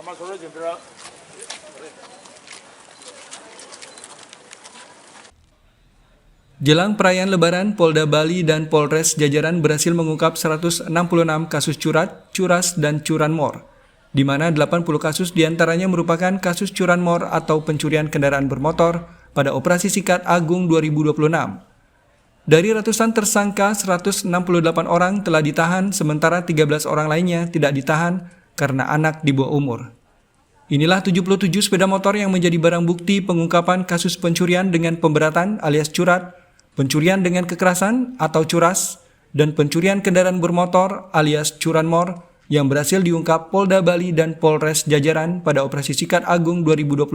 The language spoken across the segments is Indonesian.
Selamat sore, Jenderal. Jelang perayaan Lebaran, Polda Bali dan Polres jajaran berhasil mengungkap 166 kasus curas, dan curanmor, di mana 80 kasus diantaranya merupakan kasus curanmor atau pencurian kendaraan bermotor pada Operasi Sikat Agung 2026. Dari ratusan tersangka, 168 orang telah ditahan, sementara 13 orang lainnya tidak ditahan karena anak di bawah umur. Inilah 77 sepeda motor yang menjadi barang bukti pengungkapan kasus pencurian dengan pemberatan alias curat, pencurian dengan kekerasan atau curas, dan pencurian kendaraan bermotor alias curanmor yang berhasil diungkap Polda Bali dan Polres jajaran pada Operasi Sikat Agung 2026.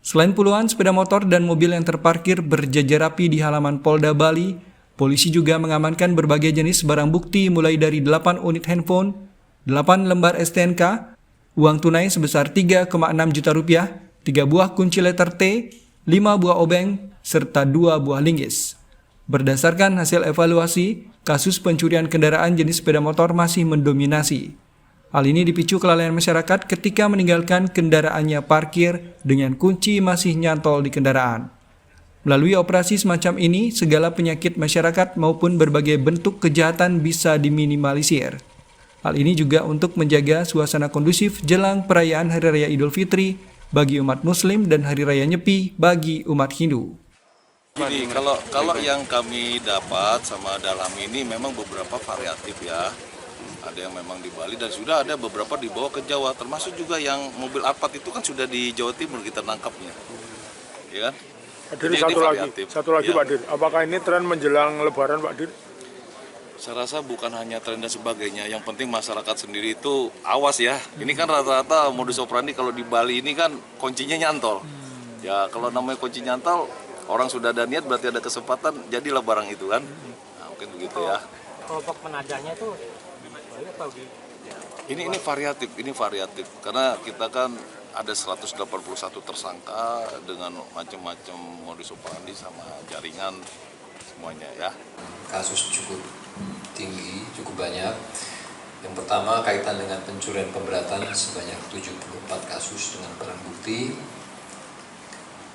Selain puluhan sepeda motor dan mobil yang terparkir berjejer rapi di halaman Polda Bali, polisi juga mengamankan berbagai jenis barang bukti mulai dari 8 unit handphone, 8 lembar STNK, uang tunai sebesar 3,6 juta rupiah, 3 buah kunci letter T, 5 buah obeng, serta 2 buah linggis. Berdasarkan hasil evaluasi, kasus pencurian kendaraan jenis sepeda motor masih mendominasi. Hal ini dipicu kelalaian masyarakat ketika meninggalkan kendaraannya parkir dengan kunci masih nyantol di kendaraan. Melalui operasi semacam ini, segala penyakit masyarakat maupun berbagai bentuk kejahatan bisa diminimalisir. Hal ini juga untuk menjaga suasana kondusif jelang perayaan Hari Raya Idul Fitri bagi umat Muslim dan Hari Raya Nyepi bagi umat Hindu. Jadi kalau yang kami dapat sama dalam ini memang beberapa variatif ya. Ada yang memang di Bali dan sudah ada beberapa dibawa ke Jawa, termasuk juga yang mobil Alphard itu kan sudah di Jawa Timur kita nangkapnya. Ya kan? Pak Dir, satu lagi ya. Pak Dir, apakah ini tren menjelang Lebaran Pak Dir? Saya rasa bukan hanya tren dan sebagainya, yang penting masyarakat sendiri itu awas ya. Ini kan rata-rata modus operandi kalau di Bali ini kan kuncinya nyantol. Ya kalau namanya kunci nyantol, orang sudah ada niat berarti ada kesempatan, jadilah barang itu kan. Nah, mungkin begitu ya. Kelompok penadanya itu Ini variatif karena kita kan ada 181 tersangka dengan macam-macam modus operandi sama jaringan semuanya ya. Kasus cukup tinggi, cukup banyak. Yang pertama kaitan dengan pencurian pemberatan sebanyak 74 kasus dengan barang bukti,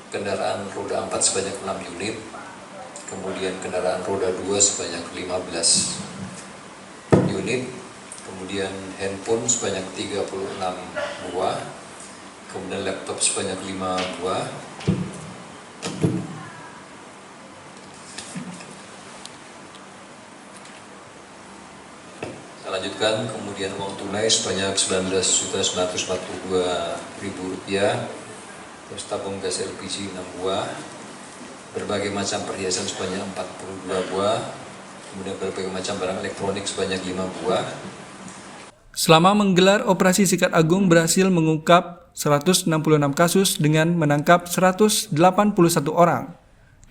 kendaraan roda 4 sebanyak 6 unit, kemudian kendaraan roda 2 sebanyak 15 unit, kemudian handphone sebanyak 36 buah, kemudian laptop sebanyak 5 buah, saya lanjutkan, kemudian uang tunai sebanyak Rp19.942.000, terus tabung gas LPG 6 buah, berbagai macam perhiasan sebanyak 42 buah, kemudian berbagai macam barang elektronik sebanyak 5 buah. Selama menggelar Operasi Sikat Agung berhasil mengungkap 166 kasus dengan menangkap 181 orang.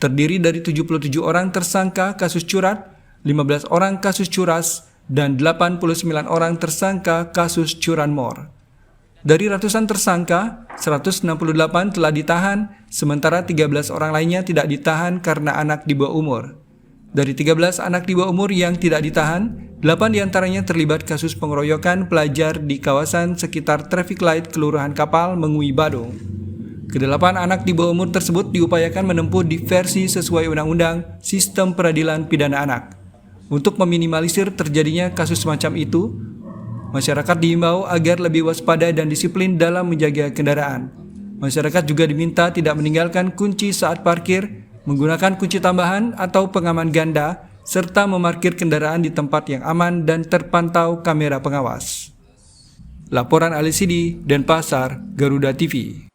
Terdiri dari 77 orang tersangka kasus curat, 15 orang kasus curas, dan 89 orang tersangka kasus curanmor. Dari ratusan tersangka, 168 telah ditahan, sementara 13 orang lainnya tidak ditahan karena anak di bawah umur. Dari 13 anak di bawah umur yang tidak ditahan, 8 diantaranya terlibat kasus pengeroyokan pelajar di kawasan sekitar traffic light Kelurahan Kapal, Mengui, Badung. Kedelapan anak di bawah umur tersebut diupayakan menempuh diversi sesuai Undang-Undang Sistem Peradilan Pidana Anak. Untuk meminimalisir terjadinya kasus semacam itu, masyarakat diimbau agar lebih waspada dan disiplin dalam menjaga kendaraan. Masyarakat juga diminta tidak meninggalkan kunci saat parkir, menggunakan kunci tambahan atau pengaman ganda, serta memarkir kendaraan di tempat yang aman dan terpantau kamera pengawas. Laporan Ali Sidi, Denpasar, Garuda TV.